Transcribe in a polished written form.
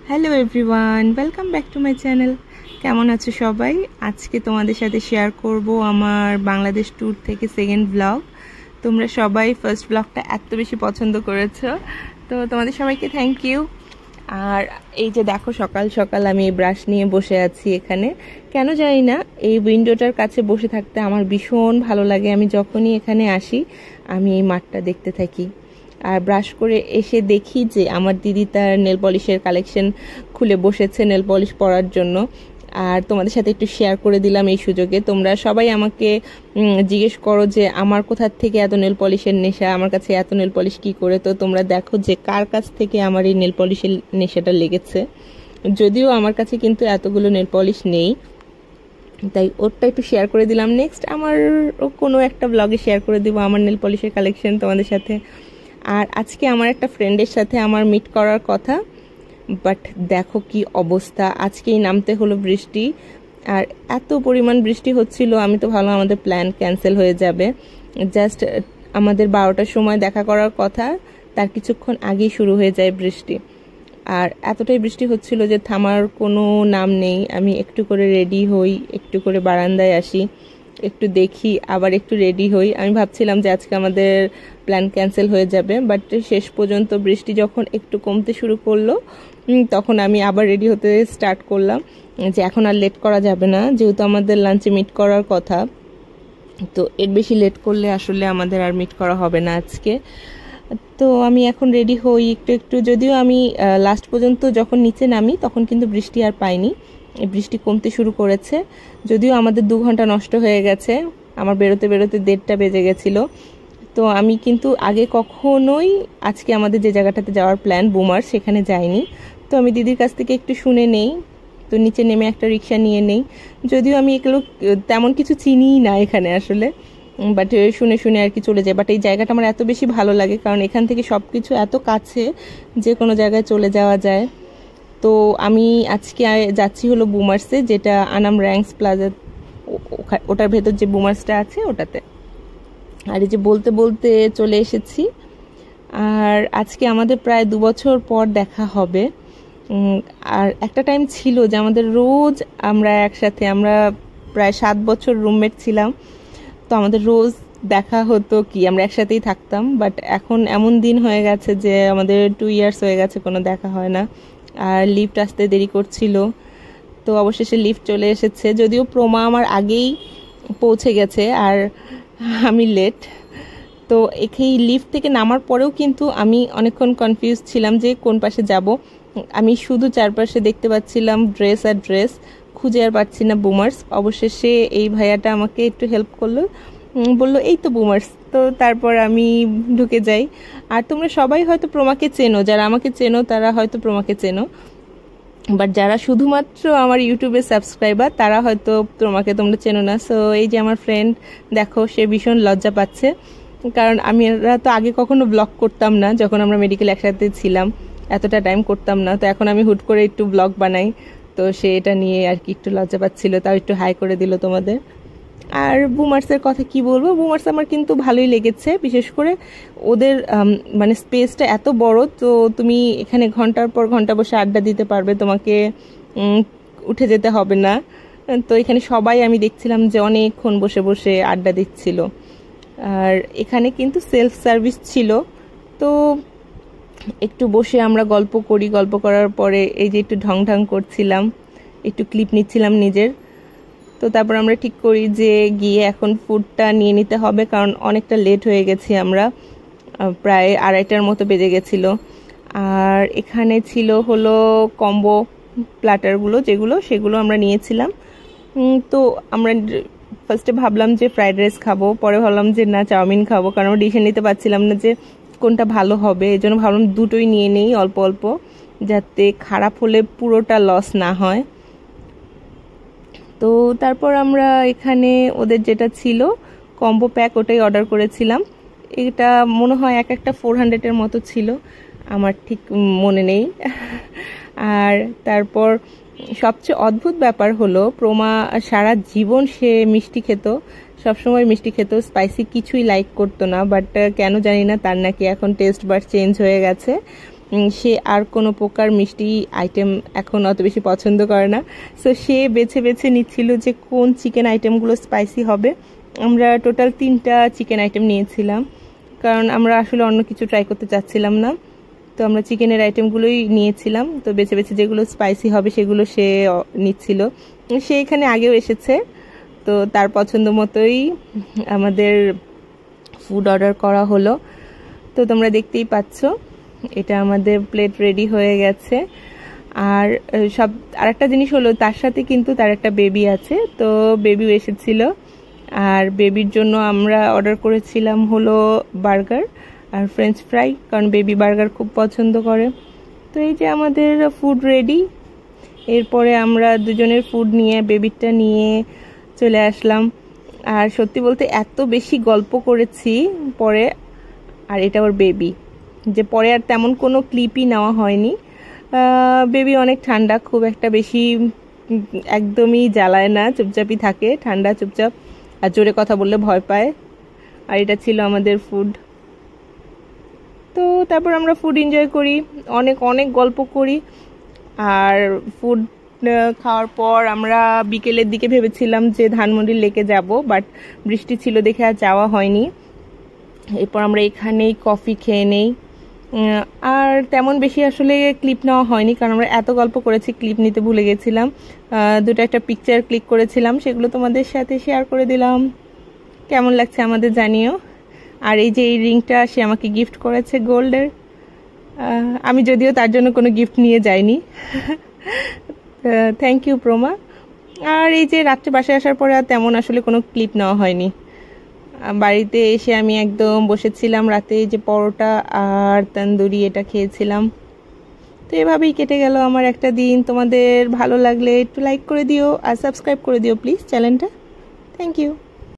Hello everyone, welcome back to my channel. কেমন আছো সবাই? আজকে তোমাদের সাথে শেয়ার করব আমার বাংলাদেশ ট্যুর থেকে সেকেন্ড ব্লগ। তোমরা সবাই ফার্স্ট ব্লগটা এত বেশি পছন্দ করেছো, তো তোমাদের সবাইকে থ্যাংক ইউ। আর এই যে দেখো, সকাল সকাল আমি এই ব্রাশ নিয়ে বসে আছি এখানে। কেন জানি না, এই উইন্ডোটার কাছে বসে থাকতে আমার ভীষণ ভালো লাগে। আমি যখনই এখানে আসি আমি এই মাঠটা দেখতে থাকি। আর ব্রাশ করে এসে দেখি যে আমার দিদি তার নেল পলিশের কালেকশন খুলে বসেছে নেল পলিশ পরার জন্য। আর তোমাদের সাথে একটু শেয়ার করে দিলাম এই সুযোগে। তোমরা সবাই আমাকে জিজ্ঞেস করো যে আমার কোথা থেকে এত নেল পলিশের নেশা, আমার কাছে এত নেল পলিশ কী করে। তো তোমরা দেখো যে কার কাছ থেকে আমার এই নেল পলিশের নেশাটা লেগেছে। যদিও আমার কাছে কিন্তু এতগুলো নেল পলিশ নেই, তাই ওরটা একটু শেয়ার করে দিলাম। নেক্সট আমার কোনো একটা ব্লগে শেয়ার করে দিব আমার নেল পলিশের কালেকশন তোমাদের সাথে। আর আজকে আমার একটা ফ্রেন্ডের সাথে আমার মিট করার কথা, বাট দেখো কি অবস্থা। আজকেই নামতে হলো বৃষ্টি, আর এত পরিমাণ বৃষ্টি হচ্ছিল, আমি তো ভালো আমাদের প্ল্যান ক্যান্সেল হয়ে যাবে। জাস্ট আমাদের 12টার সময় দেখা করার কথা, তার কিছুক্ষণ আগেই শুরু হয়ে যায় বৃষ্টি। আর এতটাই বৃষ্টি হচ্ছিল যে থামার কোনো নাম নেই। আমি একটু করে রেডি হই, একটু করে বারান্দায় আসি, একটু দেখি, আবার একটু রেডি হই। আমি ভাবছিলাম যে আজকে আমাদের প্ল্যান ক্যান্সেল হয়ে যাবে, বাট শেষ পর্যন্ত বৃষ্টি যখন একটু কমতে শুরু করলো তখন আমি আবার রেডি হতে স্টার্ট করলাম যে এখন আর লেট করা যাবে না, যেহেতু আমাদের লাঞ্চে মিট করার কথা। তো এর বেশি লেট করলে আসলে আমাদের আর মিট করা হবে না আজকে। তো আমি এখন রেডি হই একটু একটু। যদিও আমি লাস্ট পর্যন্ত যখন নিচে নামি তখন কিন্তু বৃষ্টি আর পাইনি, বৃষ্টি কমতে শুরু করেছে। যদিও আমাদের 2 ঘন্টা নষ্ট হয়ে গেছে, আমার বেরোতে বেরোতে 1:30টা বেজে গেছিলো। তো আমি কিন্তু আগে কখনোই আজকে আমাদের যে জায়গাটাতে যাওয়ার প্ল্যান বুমার, সেখানে যাইনি। তো আমি দিদির কাছ থেকে একটু শুনে নেই, তো নিচে নেমে একটা রিক্সা নিয়ে নেই। যদিও আমি এগুলো তেমন কিছু চিনিই না এখানে আসলে, বাট শুনে শুনে আর কি চলে যায়। বাট এই জায়গাটা আমার এত বেশি ভালো লাগে, কারণ এখান থেকে সব কিছু এত কাছে, যে কোনো জায়গায় চলে যাওয়া যায়। তো আমি আজকে যাচ্ছি হলো বুমার্সে, যেটা আনাম র্যাঙ্কস প্লাজা, ওটার ভেতর যে বুমার্সটা আছে ওটাতে। আর এই যে বলতে বলতে চলে এসেছি। আর আজকে আমাদের প্রায় 2 বছর পর দেখা হবে। আর একটা টাইম ছিল যে আমাদের রোজ আমরা একসাথে, আমরা প্রায় 7 বছর রুমমেট ছিলাম, তো আমাদের রোজ দেখা হতো, কি আমরা একসাথেই থাকতাম। বাট এখন এমন দিন হয়ে গেছে যে আমাদের 2 ইয়ার্স হয়ে গেছে কোনো দেখা হয় না। আর লিফট আসতে দেরি করছিল, তো অবশেষে লিফট চলে এসেছে। যদিও প্রমা আমার আগেই পৌঁছে গেছে আর আমি লেট। তো এই লিফট থেকে নামার পরেও কিন্তু আমি অনেকক্ষণ কনফিউজ ছিলাম যে কোন পাশে যাব। আমি শুধু চারপাশে দেখতে পাচ্ছিলাম ড্রেস আর ড্রেস, খুঁজে আর পাচ্ছি না বুমার্স। অবশেষে এই ভাইয়াটা আমাকে একটু হেল্প করলো, বললো এই তো বুমার্স। তো তারপর আমি ঢুকে যাই। আর তোমরা সবাই হয়তো প্রমাকে চেনো, যারা আমাকে চেনো তারা হয়তো প্রমাকে চেনো, বাট যারা শুধুমাত্র আমার ইউটিউবে সাবস্ক্রাইবার তারা হয়তো তোমাকে তোমরা চেনো না। সো এই যে আমার ফ্রেন্ড, দেখো সে ভীষণ লজ্জা পাচ্ছে, কারণ আমরা তো আগে কখনো ব্লগ করতাম না, যখন আমরা মেডিকেল একসাথে ছিলাম এতটা টাইম করতাম না। তো এখন আমি হুট করে একটু ব্লগ বানাই, তো সে এটা নিয়ে আর কি একটু লজ্জা পাচ্ছিল, তাও একটু হাই করে দিল তোমাদের। আর বুমার্সের কথা কি বলবো, বুমার্স আমার কিন্তু ভালোই লেগেছে। বিশেষ করে ওদের মানে স্পেসটা এত বড়, তো তুমি এখানে ঘন্টার পর ঘন্টা বসে আড্ডা দিতে পারবে, তোমাকে উঠে যেতে হবে না। তো এখানে সবাই আমি দেখছিলাম যে অনেকক্ষণ বসে বসে আড্ডা দিচ্ছিল। আর এখানে কিন্তু সেলফ সার্ভিস ছিল, তো একটু বসে আমরা গল্প করি। গল্প করার পরে এই যে একটু ঢং ঢং করছিলাম, একটু ক্লিপ নিচ্ছিলাম নিজের। তো তারপর আমরা ঠিক করি যে গিয়ে এখন ফুডটা নিয়ে নিতে হবে, কারণ অনেকটা লেট হয়ে গেছি আমরা, প্রায় 2:30টার মতো বেজে গেছিলো। আর এখানে ছিল হলো কম্বো প্ল্যাটারগুলো, সেগুলো আমরা নিয়েছিলাম। তো আমরা ফার্স্টে ভাবলাম যে ফ্রাইড রাইস খাবো, পরে ভাবলাম যে না চাউমিন খাবো, কারণ আমরা ডিসিশন নিতে পারছিলাম না যে কোনটা ভালো হবে। এই জন্য ভাবলাম দুটোই নিয়ে নেই অল্প অল্প, যাতে খারাপ হলে পুরোটা লস না হয়। তো তারপর আমরা এখানে ওদের যেটা ছিল কম্বো প্যাক, ওটাই অর্ডার করেছিলাম। এটা মনে হয় একটা 400-এর মতো ছিল, আমার ঠিক মনে নেই। আর তারপর সবচেয়ে অদ্ভুত ব্যাপার হলো, প্রমা সারা জীবন সে মিষ্টি খেত, সবসময় মিষ্টি খেত, স্পাইসি কিছুই লাইক করতো না। বাট কেন জানি না তার নাকি এখন টেস্ট বাড চেঞ্জ হয়ে গেছে। সে আর কোনো প্রকার মিষ্টি আইটেম এখন অত বেশি পছন্দ করে না। সো সে বেছে বেছে নিচ্ছিল যে কোন চিকেন আইটেমগুলো স্পাইসি হবে। আমরা টোটাল 3টা চিকেন আইটেম নিয়েছিলাম, কারণ আমরা আসলে অন্য কিছু ট্রাই করতে চাচ্ছিলাম না। তো আমরা চিকেনের আইটেমগুলোই নিয়েছিলাম। তো বেছে বেছে যেগুলো স্পাইসি হবে সেগুলো সে নিচ্ছিল। সে এখানে আগেও এসেছে, তো তার পছন্দ মতোই আমাদের ফুড অর্ডার করা হলো। তো তোমরা দেখতেই পাচ্ছ এটা আমাদের প্লেট রেডি হয়ে গেছে। আর আরেকটা জিনিস হলো, তার সাথে কিন্তু তার একটা বেবি আছে, তো বেবিও এসেছিল। আর বেবির জন্য আমরা অর্ডার করেছিলাম হলো বার্গার আর ফ্রেঞ্চ ফ্রাই, কারণ বেবি বার্গার খুব পছন্দ করে। তো এই যে আমাদের ফুড রেডি। এরপরে আমরা দুজনের ফুড নিয়ে বেবিটা নিয়ে চলে আসলাম। আর সত্যি বলতে এত বেশি গল্প করেছি পরে, আর এটা ওর বেবি, যে পরে আর তেমন কোনো ক্লিপই নেওয়া হয়নি। বেবি অনেক ঠান্ডা, খুব একটা বেশি একদমই জ্বালায় না, চুপচাপই থাকে, ঠান্ডা চুপচাপ, আর জোরে কথা বললে ভয় পায়। আর এটা ছিল আমাদের ফুড। তো তারপর আমরা ফুড এনজয় করি, অনেক অনেক গল্প করি। আর ফুড খাওয়ার পর আমরা বিকেলের দিকে ভেবেছিলাম যে ধানমন্ডি লেকে যাব, বাট বৃষ্টি ছিল দেখে আর যাওয়া হয়নি। এরপর আমরা এখানেই কফি খেয়ে নেই। আর তেমন বেশি আসলে ক্লিপ নেওয়া হয়নি, কারণ আমরা এত গল্প করেছি, ক্লিপ নিতে ভুলে গেছিলাম। দুটো একটা পিকচার ক্লিক করেছিলাম, সেগুলো তোমাদের সাথে শেয়ার করে দিলাম। কেমন লাগছে আমাদের জানিও। আর এই যে এই রিংটা সে আমাকে গিফট করেছে গোল্ডের। আমি যদিও তার জন্য কোনো গিফট নিয়ে যাইনি। Thank you প্রমা। আর এই যে রাত্রে বাসায় আসার পরে আর তেমন আসলে কোনো ক্লিপ নেওয়া হয়নি। বাড়িতে এসে আমি একদম বসেছিলাম, রাতে যে পরোটা আর তন্দুরি এটা খেয়েছিলাম। তো এভাবেই কেটে গেল আমার একটা দিন। তোমাদের ভালো লাগলে একটু লাইক করে দিও আর সাবস্ক্রাইব করে দিও প্লিজ চ্যানেলটা। Thank you.